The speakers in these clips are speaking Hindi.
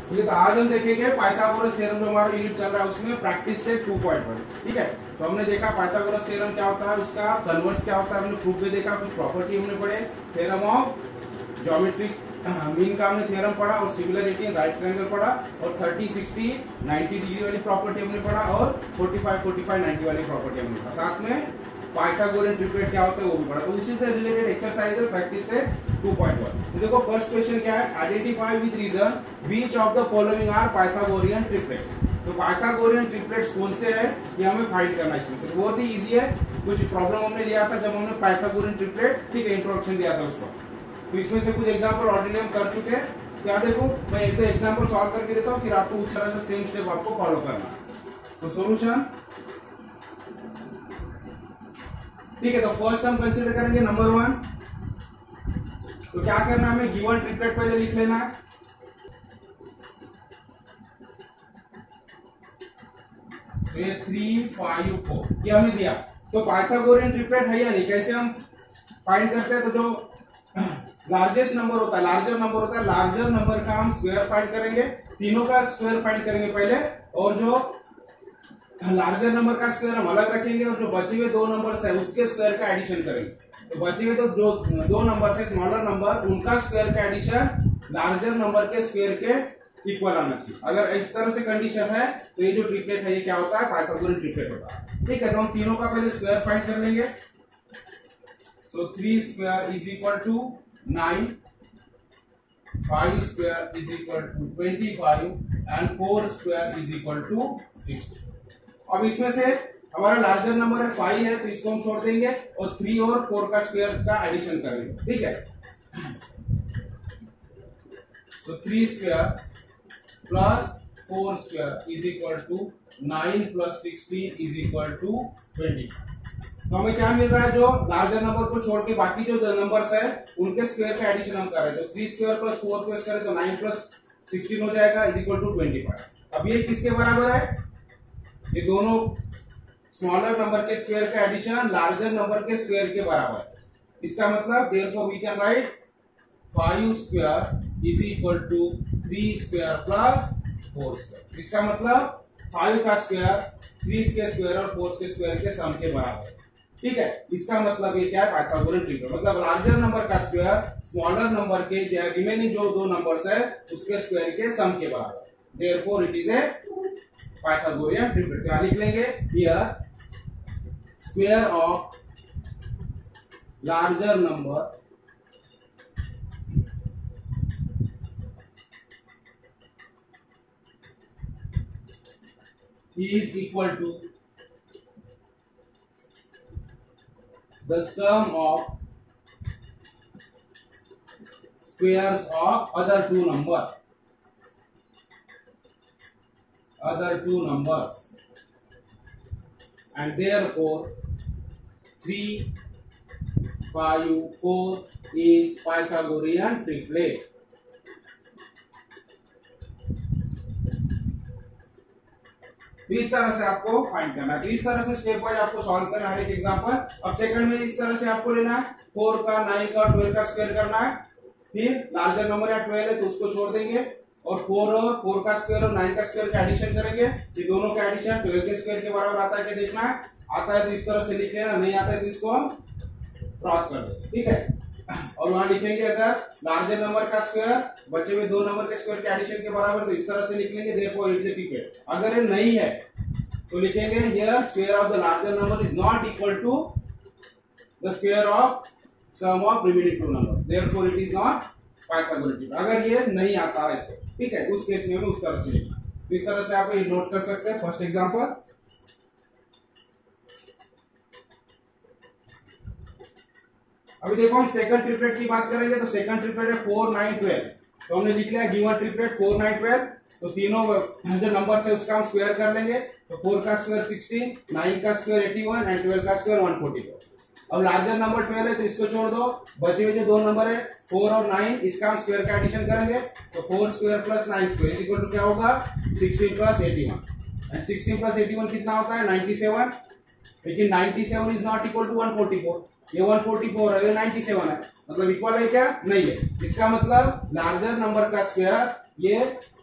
ठीक है, तो आज हम देखेंगे पाइथागोरस थ्योरम जो हमारा यूनिट चल रहा है उसमें प्रैक्टिस से 2.1। ठीक है, तो हमने देखा पाइथागोरस थ्योरम क्या होता है, उसका कन्वर्स क्या होता है, हमने प्रूफ भी देखा, कुछ प्रॉपर्टी हमने पढ़े, थ्योरम ऑफ ज्योमेट्रिक मीन का हमने थ्योरम पढ़ा, और सिमिलरिटी इन राइट ट्रायंगल पढ़ा, और 30, 60, 90 डिग्री वाली प्रॉपर्टी हमने पढ़ा, और 45, 45, 90 वाली प्रॉपर्टी हमने पढ़ा। साथ में पाइथागोरियन ट्रिपलेट क्या होता है वो भी पढ़ा। तो उसी से रिलेटेड एक्सरसाइज है प्रैक्टिस से 2.1। तो देखो फर्स्ट क्वेश्चन क्या है, identify with reason which of the following are Pythagorean triplets. तो पाइथागोरियन ट्रिपलेट्स कौन से है ये हमें फाइंड करना है इसमें से। बहुत ही इजी है, कुछ प्रॉब्लम हमने लिया था जब हमने पाइथागोरियन ट्रिपलेट, ठीक है, इंट्रोडक्शन दिया था उसको। तो इसमें से कुछ एग्जांपल ऑलरेडी हम कर चुके हैं। क्या देखो, मैं एक दो एग्जांपल सॉल्व करके देता हूँ, फिर आपको उस तरह से सेम स्टेप आपको फॉलो करना है। तो सॉल्यूशन, ठीक है, तो फर्स्ट हम कंसीडर करेंगे नंबर 1। तो क्या करना है, हमें गिवन ट्रिपलेट पहले लिख लेना है। तो ये 3, 5, 4 ये हमें दिया। तो पाइथागोरियन ट्रिपलेट है या नहीं, कैसे हम फाइंड करते हैं। तो जो लार्जेस्ट नंबर होता है, लार्जर नंबर होता है, लार्जर नंबर का हम स्क्वायर फाइंड करेंगे, तीनों का स्क्वायर फाइंड करेंगे पहले, और जो लार्जर नंबर का स्क्वायर हम अलग रखेंगे, और जो बचे हुए दो नंबर्स है उसके स्क्वायर का एडिशन करेंगे। तो बचे हुए तो जो दो नंबर है स्मॉलर नंबर, उनका स्क्वायर का एडिशन लार्जर नंबर के स्क्वायर के इक्वल आना चाहिए। अगर इस तरह से कंडीशन है तो ये जो ट्रिपलेट है ये क्या होता है, पाइथागोरियन ट्रिपलेट होता है। ठीक है, तो हम तीनों का पहले स्क्वायर फाइंड कर लेंगे। So 3 square is equal to 9, 5 square is equal to 25 and 4 square is equal to 60। अब इसमें से हमारा लार्जर नंबर है 5 है, तो इसको हम छोड़ देंगे और 3 और 4 का स्क्वायर का एडिशन करेंगे। ठीक है, तो 3 square plus 4 square is equal to 9 plus 16 is equal to 20। तो हमें क्या मिल रहा है, जो लार्जर नंबर को छोड़ के बाकी जो नंबर्स है उनके स्क्वायर का एडिशन हम कर रहे हैं। तो 3 स्क्वायर प्लस 4 स्क्वायर करें तो 9 प्लस 16 हो जाएगा इज इक्वल टू 25। अब ये किसके बराबर है, ये दोनों स्मॉलर नंबर के स्क्वायर का एडिशन लार्जर नंबर के स्क्वायर के बराबर है। इसका मतलब therefore we can write 5 square is equal to 3 square plus 4 square. इसका मतलब 5 का स्क्वायर 3 के स्क्वायर और 4 के स्क्वायर के सम के बराबर है। ठीक है, इसका मतलब ये क्या है, पाइथागोरियन ट्रिपलेट, मतलब लार्जर नंबर का स्क्वायर स्मॉलर नंबर के रिमेनिंग जो दो नंबर्स है उसके स्क्वायर के सम के बराबर। Therefore it is A Pythagorean triplet. क्या लिख लेंगे, here square of larger number is equal to the sum of squares of other two numbers, and therefore 3, 5, 4 is Pythagorean triplet. इस तरह से आपको फाइंड करना है। तो इस तरह से स्टेप वाइज आपको सॉल्व करना है हर एक एग्जांपल। अब सेकंड में इस तरह से आपको लेना है, 4 का 9 का 12 का स्क्वायर करना है। फिर लार्जर नंबर या 12 है तो उसको छोड़ देंगे, और 4 का स्क्वायर और 9 का स्क्वायर का एडिशन करेंगे। ये दोनों का एडिशन 12 के स्क्वायर के बराबर आता है क्या देखना है, आता है तो इस तरह से लिख लेना, नहीं आता है तो इसको हम क्रॉस कर देंगे। ठीक है, और वहां लिखेंगे अगर लार्जर नंबर का स्क्वायर बचे हुए दो नंबर के स्क्वायर के एडिशन के बराबर, तो इस तरह से लिख लेंगे therefore it is a triplet. अगर ये नहीं है तो लिखेंगे here square of the larger number is not equal to the square of sum of remaining two numbers, therefore it is not Pythagorean triplet. अगर ये नहीं आता है तो ठीक है, उस केस में हमें उस तरह से लिखना। तो इस तरह से आप ये नोट कर सकते हैं। फर्स्ट एग्जांपल, अभी देखो हम सेकंड ट्रिपलेट की बात करेंगे। तो सेकंड ट्रिपलेट है 4, 9, 12। तो हमने लिख लिया गिवन ट्रिपलेट 4, 9, 12। तो तीनों जो नंबर्स है उसका हम स्क्वायर कर लेंगे। तो 4 का स्क्वायर 16, 9 का स्क्वायर 81 एंड 12 का स्क्वायर 144। अब लार्जर नंबर 12 है तो इसको छोड़ दो, बचे हुए जो दो नंबर है 4 और 9 इसका हम स्क्वायर का एडिशन करेंगे। तो 4 square plus 9 square equal to क्या होगा, 16 प्लस 81 एंड 16 प्लस 81 कितना होता है 97। लेकिन 97 इज नॉट इक्वल टू 144, ये 144 है, ये 97 है, मतलब इक्वल है क्या, नहीं है। इसका मतलब लार्जर नंबर का स्क्वायर ये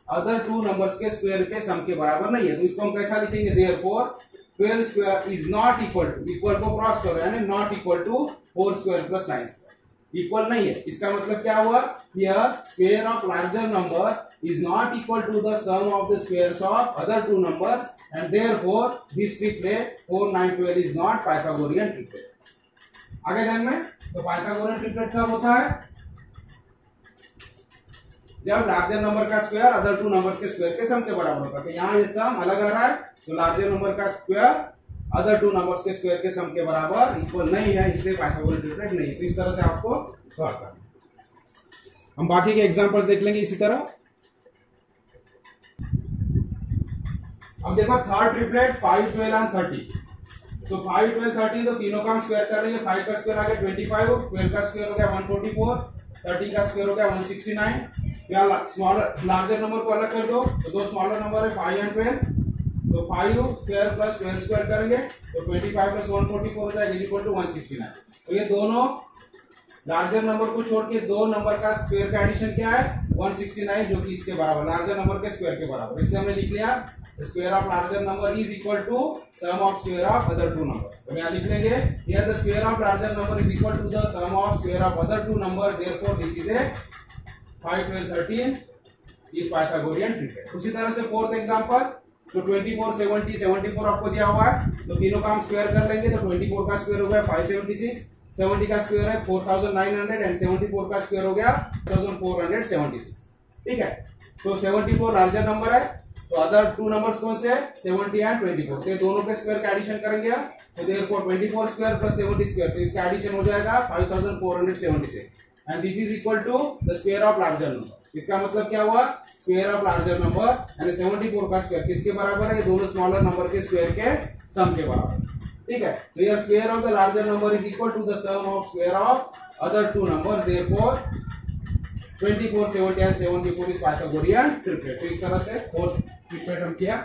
अदर टू नंबर्स के स्क्वायर के सम के बराबर नहीं है। तो इसको हम कैसा लिखेंगे, therefore 12 square is not equal to, equal को क्रॉस करो यानी not equal to 4 square plus 9 square, इक्वल नहीं है। इसका मतलब क्या हुआ, here square of larger number is not equal to the sum of the squares of other two numbers and therefore this triplet 4 9 12 is not Pythagorean triplet. आगे ध्यान में, तो पाइथागोरियन ट्रिपलेट कब होता है, जब लार्जर नंबर का स्क्वायर अदर टू नंबर्स के स्क्वायर के सम के बराबर होता है। तो यहाँ ये सम अलग आ रहा है, तो लार्जर नंबर का स्क्वायर अदर टू नंबर्स के स्क्वायर के सम के बराबर इक्वल नहीं है, इसलिए पाइथागोरियन ट्रिपलेट नहीं है। तो इस तरह से आपको सॉल्व करना। हम बाकी के एग्जांपल्स देख लेंगे इसी तरह। अब देखो थर्ड ट्रिपलेट 5 12 एंड 30। तो 5 12 30 तो तीनों का हम स्क्वायर कर लेंगे। 5 का स्क्वायर आ गया 25, 12 का स्क्वायर हो गया 144, 30 का स्क्वायर हो गया 169। या स्मॉलर लार्जर नंबर को अलग कर दो, तो दो स्मॉलर नंबर है 5 एंड 12, तो 5 स्क्वायर प्लस 12 स्क्वायर करेंगे तो 25 प्लस 144 हो जाएगा इक्वल टू 169। तो ये दोनों लार्जर नंबर को छोड़ के दो नंबर का स्क्वायर का एडिशन क्या है 169, जो कि इसके बराबर लार्जर नंबर के स्क्वायर के बराबर। इसलिए हमने लिख लिया square of larger number is equal to sum of square of other two numbers. तो यहाँ लिख लेंगे here the square of larger number is equal to the sum of square of other two number, therefore this is a 5 12 13 is Pythagorean triplet. उसी तरह से फोर्थ एग्जांपल, तो 24 70 74 आपको दिया हुआ है, तो तीनों का हम स्क्वायर कर लेंगे। तो 24 का स्क्वायर हो गया 576, 70 का स्क्वायर है 4900 एंड 74 का स्क्वायर हो गया 1476। ठीक है, तो 74 लार्जर नंबर है, तो अदर टू नंबर्स कौन से 70 एंड 24, तो दोनों के स्क्वायर का एडिशन करेंगे। तो देयरफॉर 24 स्क्वायर प्लस 70 स्क्वायर, तो इसका एडिशन हो जाएगा 5476 and this is equal to the square of larger number. इसका मतलब क्या हुआ, स्क्वायर ऑफ लार्जर नंबर यानी 74 का स्क्वायर किसके बराबर है, ये दोनों स्मॉलर नंबर के स्क्वायर के सम के बराबर। ठीक है, so here square of the larger number is equal to the sum of square of other two numbers, therefore 24 70 and 74 is Pythagorean triplet। तो इस तरह से फोर्थ ट्रिपलेट हम किया।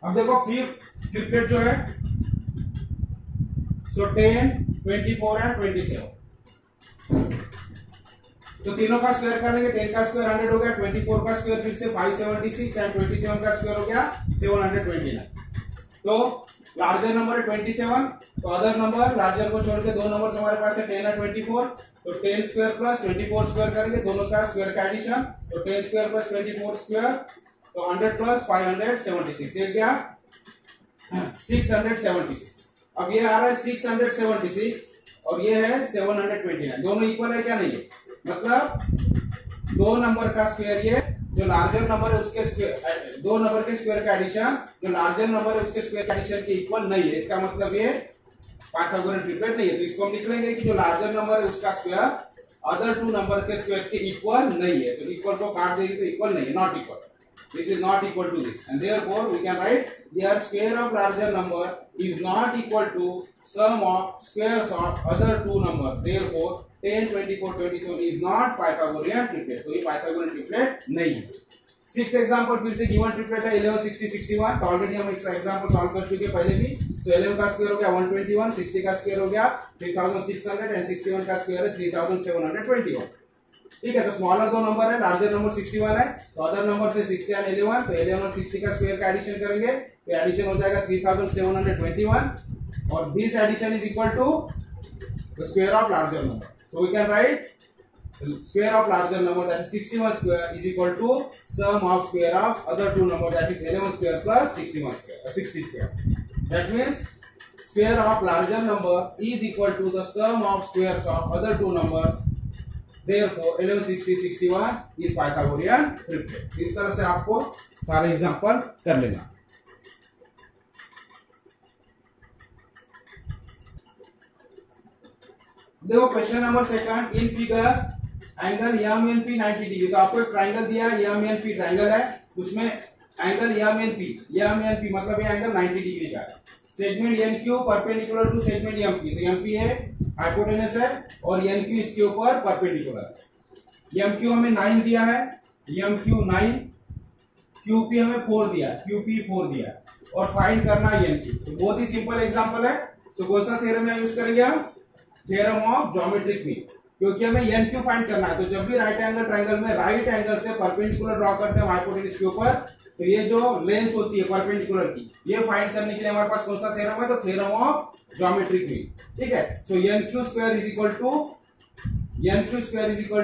अब देखो फिफ्थ ट्रिपलेट जो है, सो 10 24 एंड 27, तो तीनों का स्क्वायर करेंगे। 10 का स्क्वायर 100 हो गया, 24 का स्क्वायर फिर से 576 एंड 27 का स्क्वायर हो गया 729। तो लार्जर नंबर है 27, तो अदर नंबर लार्जर को छोड़ के दो नंबर हमारे पास है 10 और 24, तो 10 स्क्वायर प्लस 24 स्क्वायर करेंगे, दोनों का स्क्वायर का एडिशन, तो 10 स्क्वायर प्लस 24 स्क्वायर, तो 100 प्लस 576, ये क्या 676। अब ये आ रहा है 676 और ये है 729, दोनों इक्वल है क्या, नहीं है, मतलब दो नंबर का स्क्वायर, ये जो लार्जर नंबर है उसके स्क्वायर, दो नंबर के स्क्वायर का एडिशन जो लार्जर नंबर है उसके स्क्वायर का एडिशन के इक्वल नहीं है। इसका मतलब ये पाइथागोरियन ट्रिपलेट नहीं है। तो इसको हम लिख लेंगे कि जो लार्जर नंबर है उसका स्क्वायर अदर टू नंबर के स्क्वायर के इक्वल नहीं है। तो इक्वल को काट देंगे तो इक्वल नहीं है, not equal, this is not equal to this, and therefore we can write here square of larger number is not equal to sum of squares of other two numbers, therefore 10 24 27 is not Pythagorean triplet। तो ये Pythagorean triplet नहीं है। सिक्स एग्जांपल फिर से गिवन ट्रिपलेट है 11 60 61, तो ऑलरेडी हम एक एग्जांपल सॉल्व कर चुके पहले भी। सो 11 का स्क्वायर हो गया 121, 60 का स्क्वायर हो गया 3600 एंड 61 का स्क्वायर है 3721। ठीक है, तो स्मॉलर दो नंबर है, लार्जर नंबर 61 है, तो अदर नंबर से 60 एंड 11, तो 11 और 60 का स्क्वायर का एडिशन करेंगे, तो एडिशन हो जाएगा 3721 और this addition is equal to the square of larger number. So we can write square of larger number that is 61 square is equal to sum of square of other two number that is 11 square plus 61 square 60 square. That means square of larger number is equal to the sum of squares of other two numbers, therefore 11 60 61 is Pythagorean triplet। इस तरह से आपको सारे एग्जांपल कर लेना। देखो question number second, in figure angle MNP 90 degree. तो आपको एक ट्राइंगल दिया है, MNP ट्राइंगल है, उसमें एंगल MNP मतलब ये एंगल 90 डिग्री का है। Segment NQ perpendicular to segment MP, तो MP है हाइपोटेनस है और NQ इसके ऊपर परपेंडिकुलर है। MQ हमें 9 दिया है, MQ 9, QP हमें 4 दिया है, QP 4 दिया है और फाइंड करना है NQ। तो बहुत ही सिंपल एग्जांपल है। तो कौन सा थ्योरम यूज करेंगे हम, थ्योरम ऑफ ज्योमेट्रिक मीन। क्योंकि हमें एन क्यू फाइंड करना है। तो जब भी राइट एंगल ट्रायंगल में राइट एंगल से परपेंडिकुलर ड्रॉ करते हैं हाइपोटेन्यूज के ऊपर, तो ये जो लेंथ होती है परपेंडिकुलर की, ये फाइंड करने के लिए हमारे पास कौन सा थ्योरम है, तो थ्योरम ऑफ ज्योमेट्रिक मीन। ठीक है, so N Q square is equal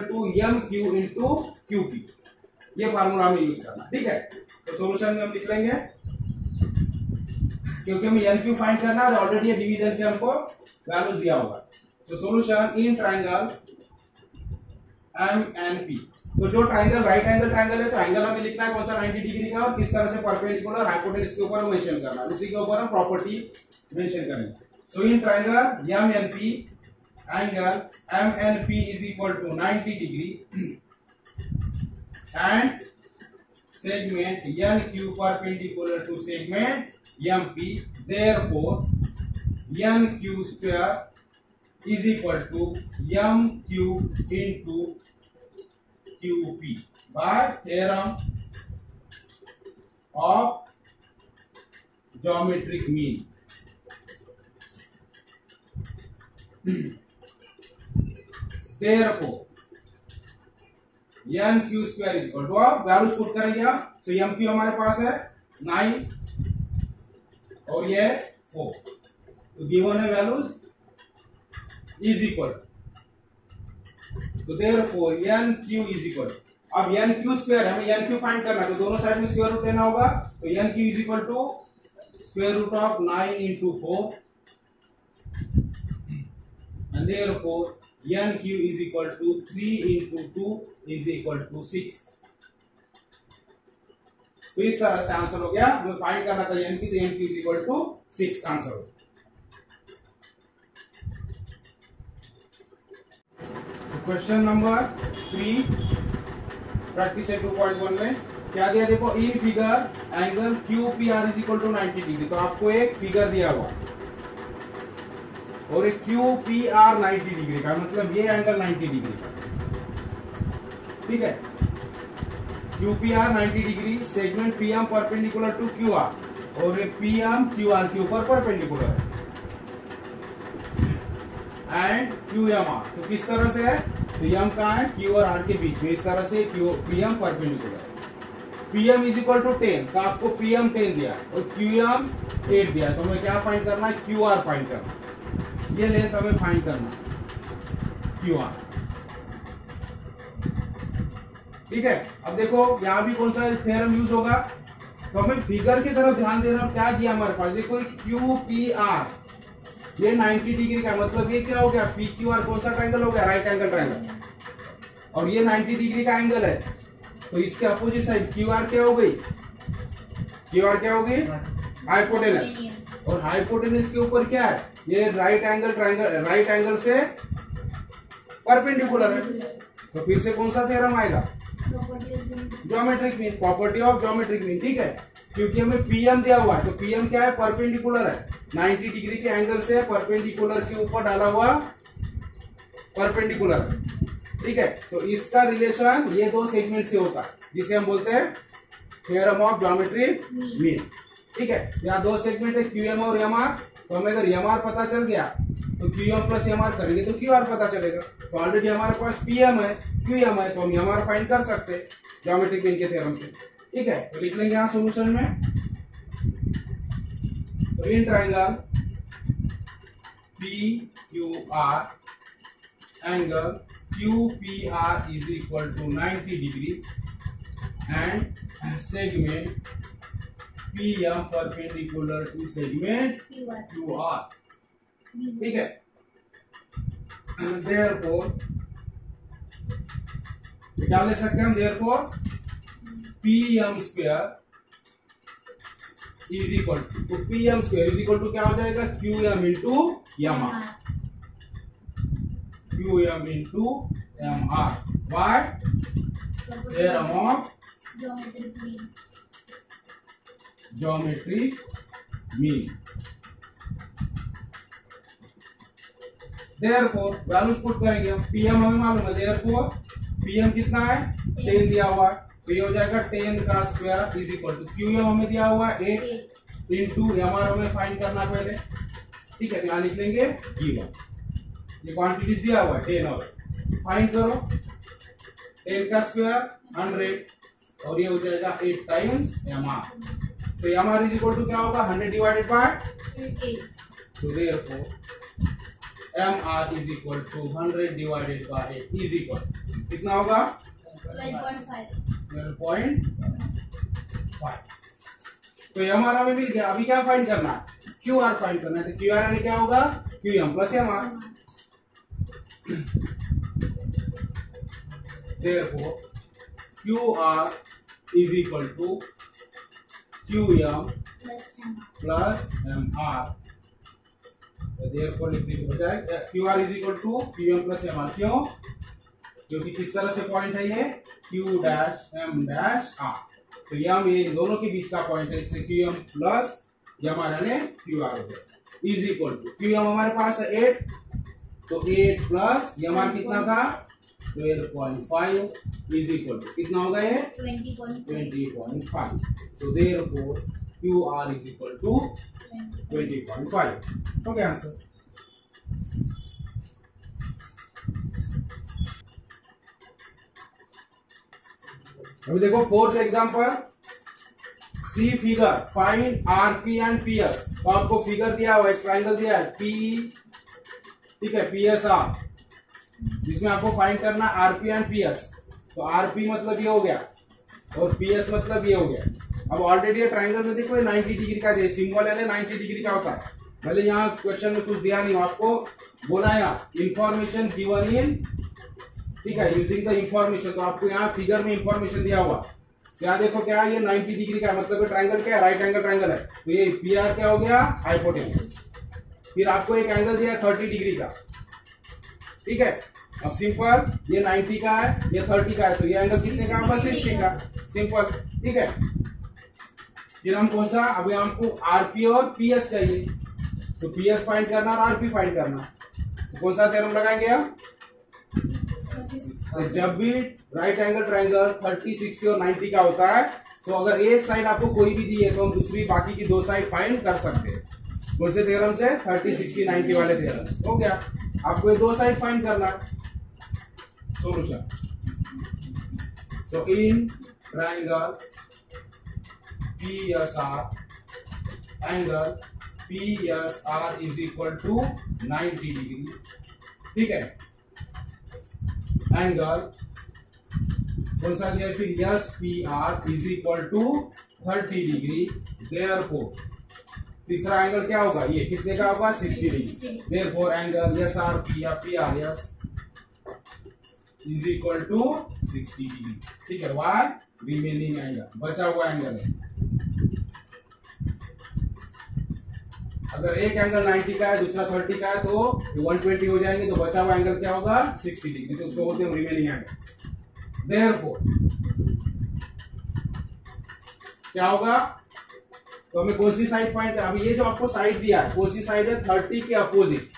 to M Q into Q P, ये फार्मूला हमें यूज करना। ठीक है, तो सोल्यूशन में हम लिख लेंगे, क्योंकि हमें एन क्यू फाइंड करना है और ऑलरेडी डिवीजन के हमको वैल्यूज दिया होगा। तो solution in triangle M N P, तो जो ट्रायंगल राइट एंगल ट्रायंगल है, तो एंगल हमें लिखना है कौन सा 90 डिग्री का, और किस तरह से परपेंडिकुलर हाइपोटेन्यूज के ऊपर मेंशन करना है, उसी के ऊपर हम प्रॉपर्टी मेंशन करेंगे। So in triangle M N P, angle M N P is equal to 90 degree and segment NQ perpendicular to segment MP, therefore NQ square is equal to MQ into QP by theorem of geometric mean. Therefore N Q square is equal to, आप वैल्यूज पुट करेंगे आप। सो एम क्यू हमारे पास है 9 और ये 4, तो गिवन है वैल्यूज इज इक्वल, तो therefore N Q is equal, अब एन क्यू स्क्वायर हमें एन क्यू फाइंड करना है, तो दोनों साइड में स्क्वायर रूट लेना होगा। तो N Q is equal to square root of 9 into 4 and therefore NQ is equal to 3 into 2 is equal to 6। तो इस तरह से आंसर हो गया, हमें फाइंड करना था NQ, तो NQ is equal to 6 answer हो। क्वेश्चन नंबर 3 प्रैक्टिस 2.1 में क्या दिया, देखो in figure angle QPR is equal to 90 degree, तो आपको एक फिगर दिया हुआ और एक QPR 90 डिग्री का, मतलब ये एंगल 90 डिग्री का। ठीक है, QPR 90 degree, segment PM perpendicular to QR, और एक PM QR के ऊपर परपेंडिकुलर है, एंड QMR, तो किस तरह से है, तो M कहाँ है, Q और R के बीच में, इस तरह से PM परपेंडिकुलर है। PM इज इक्वल टू 10, तो आपको PM 10 दिया और QM 8 दिया, तो हमें क्या फाइंड करना है, QR फाइंड करना, ये लेंथ हमें फाइंड करना QR। ठीक है, अब देखो यहां भी कौन सा थ्योरम यूज होगा, तो हमें फिगर की तरफ ध्यान देना, क्या दिया हमारे पास, देखो QPR ये 90 डिग्री का, मतलब ये क्या हो गया, PQR कौन सा ट्रायंगल हो गया, राइट एंगल ट्रायंगल, और ये 90 डिग्री का एंगल है, तो इसके अपोजिट साइड QR क्या हो गई, QR क्या हो गई, हाइपोटेनस, और हाइपोटेनस के ऊपर क्या है, ये right angle triangle, right angle से परपेंडिकुलर है, तो फिर से कौन सा थ्योरम आएगा, geometric mean, property of geometric mean. ठीक है, क्योंकि हमें PM दिया हुआ है, तो PM क्या है, परपेंडिकुलर है, 90 डिग्री के एंगल से परपेंडिकुलर के ऊपर डाला हुआ परपेंडिकुलर। ठीक है, तो इसका रिलेशन ये दो सेगमेंट से होता है, जिसे हम बोलते हैं थ्योरम ऑफ ज्योमेट्रिक मीन। ठीक है, यहाँ दो सेगमेंट है QM और MR, तो हमें अगर MR पता चल गया तो QM प्लस MR करेंगे तो QR पता चलेगा, तो ऑलरेडी हमारे पास PM है, QM है, तो हम MR फाइंड कर सकते हैं ज्योमेट्रिक मीन के थ्योरम से। ठीक है, तो लिख लेंगे यहाँ सॉल्यूशन में, तो in triangle PQR angle QPR is equal to 90 degree and segment PM perpendicular to segment QR। ठीक है, therefore क्या ले सकते हैं हम, therefore PM square is equal to, PM square is equal to क्या हो जाएगा, QM into MR, QM into MR by theorem of geometric mean. Therefore values put करेंगे हम, PM हमें मालूम है, देयरफॉर PM कितना है, 10 दिया हुआ है, तो ये हो जाएगा 10 का square is equal to, QM हमें दिया हुआ है 8 इंटू MR हमें फाइंड करना पहले। ठीक है, तो यहाँ लिख लेंगे गिवन, ये क्वांटिटीज दिया हुआ है 10 और फाइंड करो 10 का स्क्वायर 100 और ये हो जाएगा 8 टाइम्स mr। तो mr इज इक्वल टू क्या होगा 100 divided by 8। so therefore mr is equal to 100 divided by 8 is equal कितना होगा 12.5। 12.5। तो mr हमें मिल गया। अभी क्या फाइंड करना है qr फाइंड करना है। तो qr यानी क्या होगा qm plus mr। therefore qr is equal to qm plus mr। therefore लिखने की बजाय qr is equal to qm plus mr। क्यों? क्योंकि किस तरह से पॉइंट है ये q dash m dash r। तो यम ये दोनों के बीच का पॉइंट है इसलिए qm प्लस mr यानी qr हो गया इज इक्वल टू qm हमारे पास है 8 तो 8 प्लस mr कितना था 12.5 इज इक्वल टू कितना होगा ये 20.5। So therefore qr is equal to 20.5 हो गया आंसर। अभी देखो fourth example see figure find RP and PS. तो आपको फिगर दिया हुआ है ट्रायंगल दिया है पी ठीक है पीएसआर जिसमें आपको फाइंड करना आरपी एंड पीएस। तो आरपी मतलब ये हो गया और पीएस मतलब ये हो गया। अब ऑलरेडी ये ट्रायंगल में देखो 90 डिग्री का सिंबल है 90 डिग्री का होता है। भले यहाँ क्वेश्चन में कुछ दिया नहीं आपको बोला है इंफॉर्मेशन गिवन इन ठीक है यूजिंग द इंफॉर्मेशन। तो आपको यहाँ फिगर में इंफॉर्मेशन दिया हुआ यहाँ देखो क्या है ये 90 डिग्री का मतलब ट्रायंगल क्या है राइट एंगल ट्रायंगल है। तो ये पी आर क्या हो गया हाइपोटेन्यूज। फिर आपको एक एंगल दिया है 30 डिग्री का ठीक है। अब सिंपल ये 90 का है ये 30 का है तो ये एंगल कितने का होगा 60 का सिंपल ठीक है। फिर हम कौन सा अभी हमको आरपी और पीएस चाहिए तो पीएस फाइंड करना और आरपी फाइंड करना। तो कौन सा थ्योरम लगाएंगे हम तो जब भी राइट एंगल ट्रायंगल 30 60 और 90 का होता है तो अगर एक साइड आपको कोई भी दी है तो हम दूसरी बाकी की दो साइड फाइंड कर सकते हैं। कौन से थ्योरम से 30 60 90 वाले थ्योरम से हो गया। आपको ये दो साइड फाइंड करना solution. So in triangle PSR angle PSR is equal to 90 degree ठीक है। एंगल कौन सा दिया फिर SPR is equal to 30 degree. Therefore तीसरा एंगल क्या होगा ये कितने का होगा 60 डिग्री। देयरफॉर एंगल SRP या PRS is equal to 60 degree ठीक है। वाई रिमेनिंग एंगल बचा हुआ एंगल है। अगर एक एंगल 90 का है दूसरा 30 का है तो 120 हो जाएंगे तो बचा हुआ एंगल क्या होगा 60 डिग्री तो उसको बोलते हैं रिमेनिंग एंगल। देयरफॉर क्या होगा तो हमें कौन सी साइड फाइंड करना। अभी ये जो आपको साइड दिया है कौन सी साइड है 30 के अपोजिट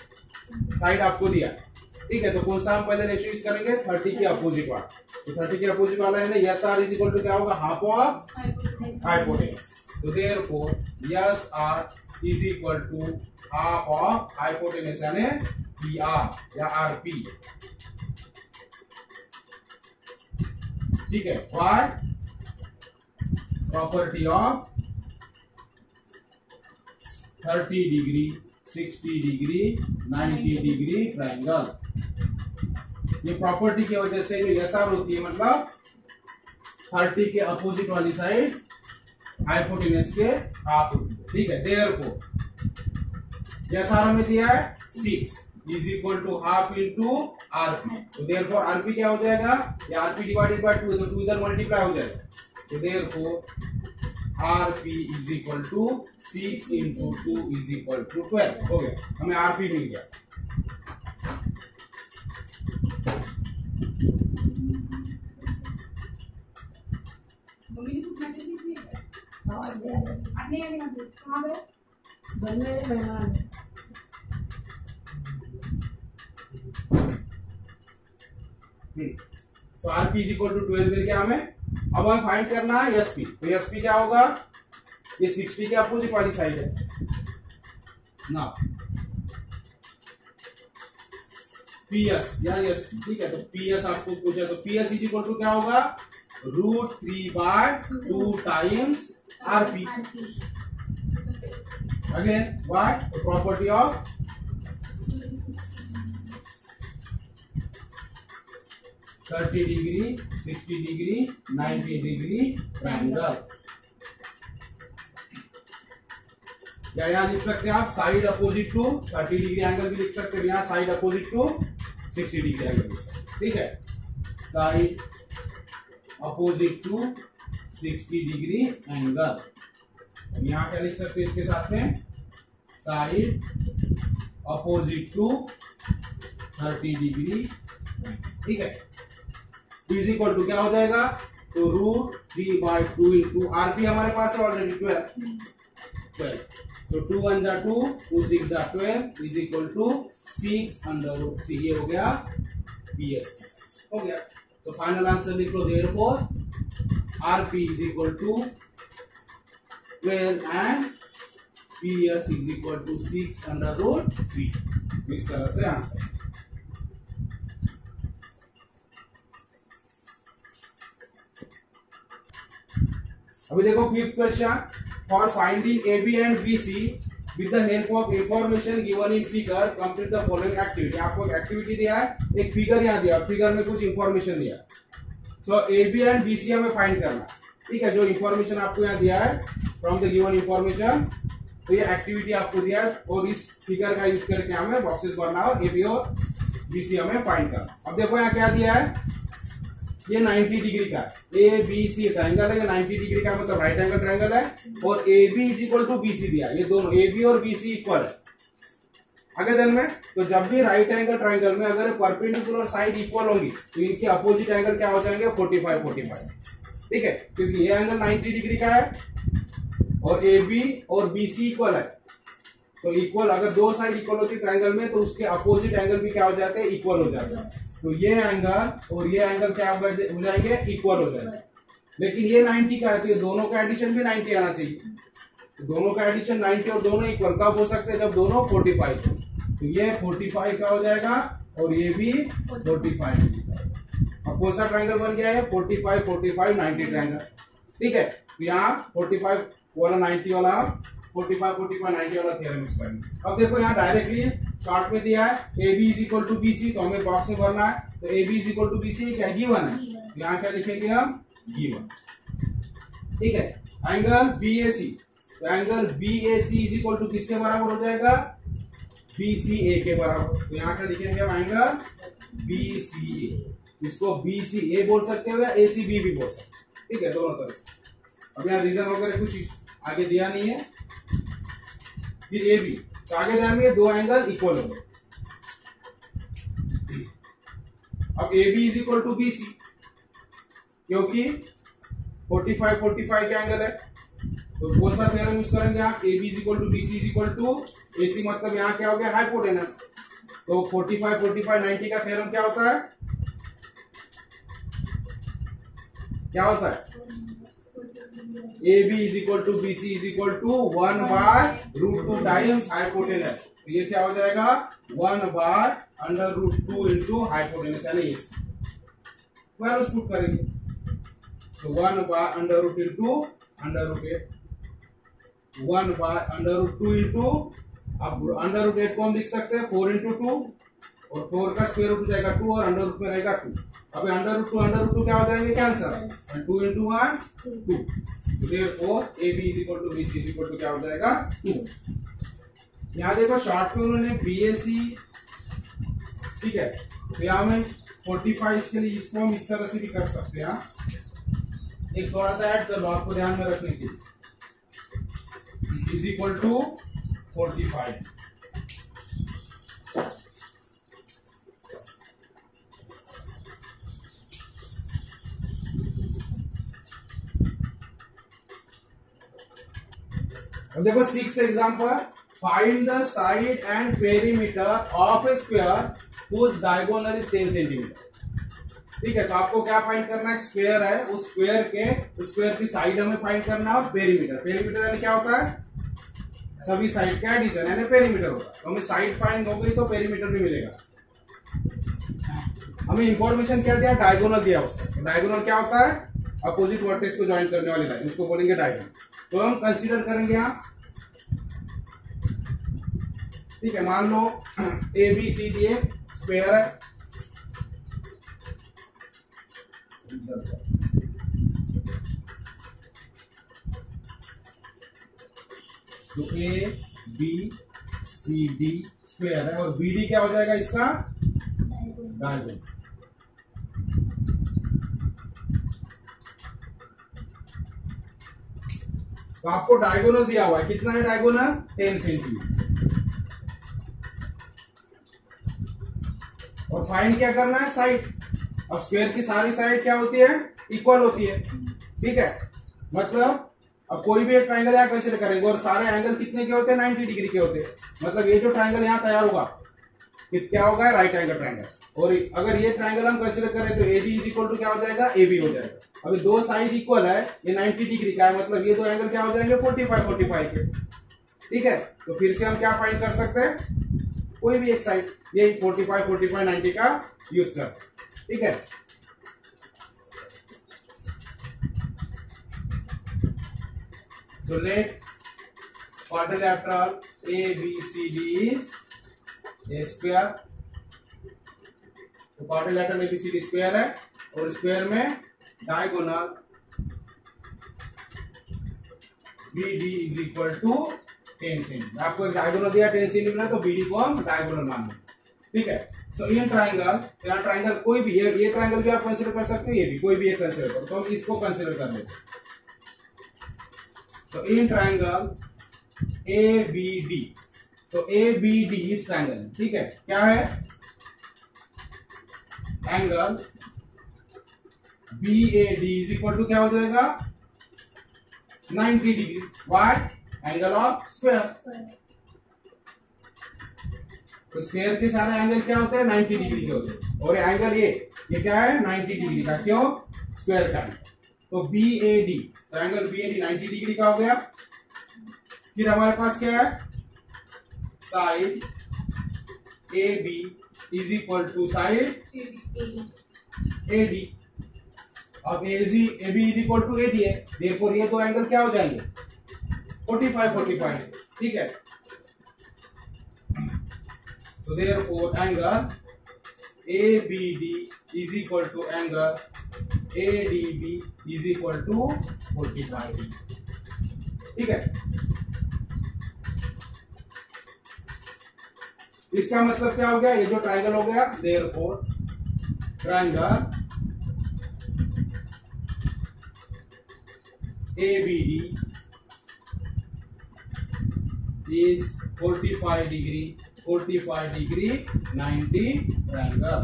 साइड आपको दिया है ठीक है। तो कौन सा हम पहले रेशियो यूज करेंगे 30 के अपोजिट वाला। तो 30 के अपोजिट वाला है ना SR इज इक्वल टू क्या होगा half of hypotenuse. So therefore SR is equal to half of hypotenuse यानी PR या RP ठीक है। Why property of 30 degree 60 degree 90 degree triangle. ये प्रॉपर्टी की वजह से जो SR होती है मतलब 30 के अपोजिट वाली साइड हाइपोटेन्यूज के हाफ होती है ठीक है। देयरफॉर SR हमें दिया है 6 is equal to half into RP. तो देयरफॉर आरपी क्या हो जाएगा ये आरपी डिवाइडेड बाय 2 तो 2 इधर मल्टीप्लाई हो जाएगा। तो therefore RP is equal to 6 into 2 is equal to 12 हो गया। हमें आरपी मिल गया। तो आरपी इज इक्वल टू 12 मिल गया हमें। अब हमें फाइंड करना है एसपी। तो एसपी क्या होगा ये 60 के अपोजिट वाली साइड है ना। पीएस या एस, ठीक है। तो पीएस आपको पूछा तो पीएस इज इक्वल टू क्या होगा, √3/2 times RP. Again what property of thirty degree, 60 degree, 90 degree angle. या यहाँ लिख सकते हैं आप side opposite to 30 degree angle भी लिख सकते हैं, यहाँ side opposite to 60 degree angle लिख सकते हैं, ठीक है। Side opposite to 60 degree angle. यहाँ क्या लिख सकते हैं इसके साथ में, साइड अपोजिट टू 30 डिग्री, ठीक है। इज इक्वल टू क्या हो जाएगा, तो √3/2 इंटू आरपी हमारे पास है ऑलरेडी 12। तो 2 1 जा 2, 2 6 जा 12 इज इक्वल टू 6√3। ये हो गया पीएस, हो गया। तो फाइनल आंसर लिख लो, therefore RP is equal to 12 and PS is equal to 6√3। इस तरह से आंसर। अभी देखो fifth question, for finding A B and B C with the help of information given in figure complete the following activity. आपको एक एक्टिविटी दिया है, एक फिगर यहाँ दिया, फिगर में कुछ इंफॉर्मेशन दिया। So A B and B C हमें फाइंड करना है, ठीक है। जो इंफॉर्मेशन आपको यहाँ दिया है फ्रॉम द गिवन इंफॉर्मेशन, तो ये एक्टिविटी आपको दिया है और इस फिगर का यूज करके हमें बॉक्सेस भरना है और ए बी और बी सी हमें फाइंड करना। अब देखो यहाँ क्या दिया है, ये 90 डिग्री का ए बी सी ट्रायंगल है, ये 90 डिग्री का मतलब राइट एंगल ट्रायंगल है, और A B is equal to B C दिया। ये दोनों ए बी और बी सी इक्वल है। आगे दिन में तो जब भी राइट एंगल ट्रायंगल में अगर परपेंडिकुलर साइड इक्वल होंगी तो इनके अपोजिट एंगल क्या हो जाएंगे, 45, ठीक है। क्योंकि ये एंगल 90 डिग्री का है और ए बी और बी सी इक्वल है, तो इक्वल अगर दो साइड इक्वल होती है ट्रायंगल में तो उसके अपोजिट एंगल भी क्या हो जाते हैं, इक्वल हो जाते हैं। तो ये एंगल और ये एंगल क्या हो जाएंगे, इक्वल हो जाएंगे। लेकिन ये 90 का है तो ये दोनों का एडिशन भी 90 आना चाहिए। तो दोनों का एडिशन 90 और दोनों इक्वल कब हो सकते हैं, जब दोनों 45 हो। तो ये 45 का हो जाएगा और ये भी 45। अब कौन सा ट्रायंगल बन गया है, 45 45 90 ट्रायंगल, ठीक है। तो यहाँ 45 वाला 90 वाला 45 45 90 वाला थ्योरम यूज करेंगे। अब देखो यहाँ डायरेक्टली शॉर्ट में दिया है A B is equal to B C, तो हमें बॉक्स में भरना है। तो A B is equal to B C क्या गिवन है, यहाँ क्या लिखेंगे हम, गिवन, ठीक है। एंगल बी ए सी, तो angle B A C is equal to किसके बराबर हो जाएगा, बी सी ए के बराबर। तो यहाँ क्या लिखेंगे हम, एंगल बी सी ए, इसको बी सी ए बोल सकते हो या ए सी बी भी बोल सकते हैं, ठीक है, दोनों तरह से। अब यहाँ रीजन वगैरह कुछ आगे दिया नहीं है। फिर ए बी, तो आगे ध्यान में दो एंगल इक्वल होंगे। अब A B is equal to B C, क्योंकि 45 45 का एंगल है, तो कौन सा थ्योरम यूज करेंगे आप, A B is equal to B C is equal to A C, मतलब यहाँ क्या हो गया, हाइपोटेनस। तो 45 45 90 का थ्योरम क्या होता है, क्या होता है, A B is equal to B C is equal to 1/√2 times hypotenuse. तो ये क्या हो जाएगा, 1/√2 इंटू हाइपोटेनस, यानी वैल्यूज पुट करेंगे। तो 1/√2 इंटू √8, 1/√2 इंटू, अब √8 को हम लिख सकते हैं 4 इंटू 2, और 4 का स्क्वायर रूट हो जाएगा 2 और अंडर रूट में रहेगा 2। अब √2 क्या हो जाएंगे, cancer, 2 into 1 2। Therefore AB is equal to BC is equal to क्या हो जाएगा, 2। यहाँ देखो शॉर्ट में उन्होंने BAC, ठीक है। तो यहाँ में 45 के लिए इसको हम इस तरह से भी कर सकते हैं, एक थोड़ा सा ऐड कर लो आपको ध्यान में रखने के लिए, इज इक्वल टू 45। अब देखो 6th example, find the side and perimeter of a square whose diagonal is 10 centimetre. ठीक है, तो आपको क्या फाइंड करना है, स्क्वायर है, उस स्क्वायर की साइड हमें फाइंड करना है, और पेरीमीटर यानी क्या होता है, सभी साइड का एडिशन यानी पेरीमीटर होता है। तो हमें साइड फाइंड हो गई तो पेरीमीटर भी मिलेगा। हमें इंफॉर्मेशन क्या दिया, डायगोनल दिया उसका। डायगोनल क्या होता है, अपोजिट वर्टेक्स को ज्वाइन करने वाली लाइन, उसको बोलेंगे डायगोनल। तो हम कंसीडर करेंगे यहाँ, ठीक है, मान लो ए बी सी डी एक स्क्वायर है, तो A B C D square है, और बी डी क्या हो जाएगा इसका, डायगोनल। तो आपको डायगोनल दिया हुआ है, कितना है डायगोनल, 10 सेंटीमीटर। और फाइंड क्या करना है, साइड। अब स्क्वायर की सारी साइड क्या होती है, इक्वल होती है, ठीक है। मतलब अब कोई भी एक ट्रायंगल यहाँ कंसीडर करेंगे और सारे एंगल कितने के होते हैं, 90 डिग्री के होते हैं। मतलब ये जो ट्रायंगल यहाँ तैयार होगा क्या होगा, राइट एंगल ट्रायंगल। और अगर ये ट्रायंगल हम कंसीडर करें तो एडी इज इक्वल टू क्या हो जाएगा, ए बी हो जाएगा। अभी दो साइड इक्वल है, ये 90 डिग्री का है, मतलब ये दो एंगल क्या हो जाएंगे, 45 के, ठीक है। तो फिर से हम क्या फाइंड कर सकते हैं, कोई भी एक साइड, ये 45 90 का यूज कर, ठीक है। So let quadrilateral ABCD is a square। तो quadrilateral ABCD स्क्वायर है, और स्क्वायर में diagonal BD is equal to 10 centimetre. आपको एक डायगोनल दिया 10 सेंटीमीटर, तो BD को हम डायगोनल मान लें, ठीक है। सो इन ट्राइंगल, यहाँ ट्राइंगल कोई भी है, ये ट्राइंगल भी आप कंसिडर कर सकते हो, ये भी कोई भी एक कंसिडर करो, तो हम इसको कंसिडर कर लेते हैं। तो इन ट्राइंगल ABD, तो ABD इस ट्राइंगल, ठीक है, क्या है, angle BAD is equal to क्या हो जाएगा, 90 degree, why, angle of square. तो स्क्वायर के सारे एंगल क्या होते हैं, 90 डिग्री के होते हैं, और एंगल ये क्या है, 90 डिग्री का, क्यों, स्क्वायर का एंगल। तो BAD, तो एंगल BAD 90 डिग्री का हो गया। फिर हमारे पास क्या है, side AB is equal to side AD। अब AB is equal to AD है, देयरफॉर ये दो एंगल क्या हो जाएंगे, 45, ठीक है। So therefore angle ABD is equal to angle ADB is equal to 45 degree, ठीक है। इसका मतलब क्या हो गया, ये जो ट्रायंगल हो गया, therefore triangle ABD is 45 degree 90 triangle.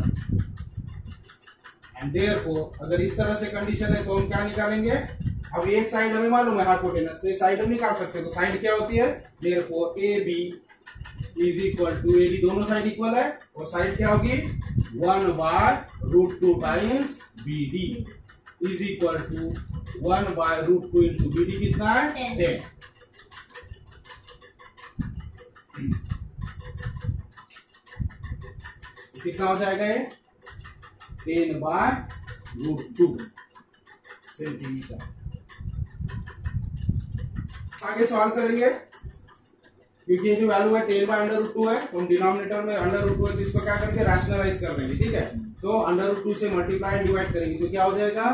And therefore अगर इस तरह से कंडीशन है तो हम क्या निकालेंगे, अब एक साइड हमें मालूम है हाइपोटेनस, तो ये साइड हम निकाल सकते हैं। तो साइड क्या होती है, therefore AB is equal to AD, दोनों साइड इक्वल है, और साइड क्या होगी, 1/√2 times BD is equal to 1/√2 into BD कितना है, 10। कितना हो जाएगा ये, 10/√2 सेंटीमीटर। आगे सॉल्व करेंगे, क्योंकि ये जो वैल्यू है 10/√2 है, तो हम डिनोमिनेटर में √2 है, तो इसको क्या करेंगे, रैशनलाइज कर देंगे, ठीक है। तो √2 से मल्टीप्लाई एंड डिवाइड करेंगे, तो क्या हो जाएगा,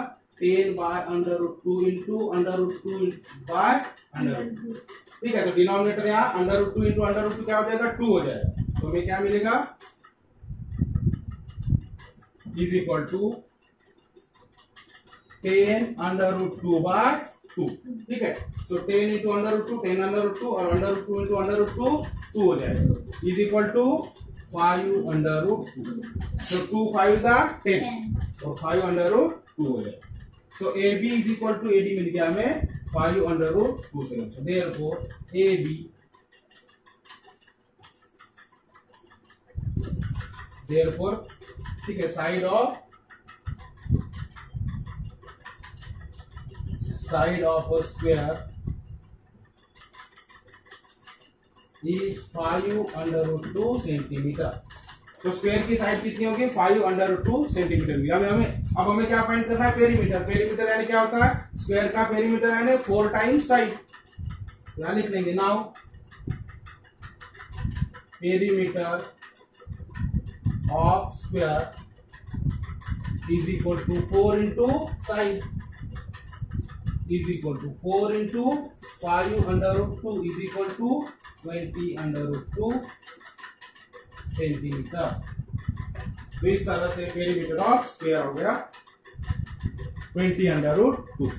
10/√2 इंटू √2 बाय √2, ठीक है। तो डिनोमिनेटर यहाँ √2 इंटू √2 क्या हो जाएगा, 2 हो जाएगा। तो हमें क्या मिलेगा, इज इक्वल टू 10/√2/2, ठीक है। सो 10 इंटू √2, 10/√2, और √2 इंटू √2 2 हो जाएगा, इज इक्वल टू 5/√2। सो 2 5 10 और 5/√2 हो जाएगा। So AB is equal to AD मिल गया हमें 5/√2 से। सो देयरफॉर AB देयरफॉर, ठीक है, side of square is 5/√2 centimetre. तो स्क्वायर की साइड कितनी होगी 5/2 सेंटीमीटर की। अब हमें क्या फाइंड करना है पेरीमीटर। पेरीमीटर यानी क्या होता है स्क्वायर का पेरीमीटर यानी 4 टाइम्स साइड। यहां लिख लेंगे now perimeter of square is equal to 4 into side is equal to 4 into 5/2 is equal to 20/2 centimetre. तो इस तरह से पेरीमीटर ऑफ स्क्वायर हो गया 20/2।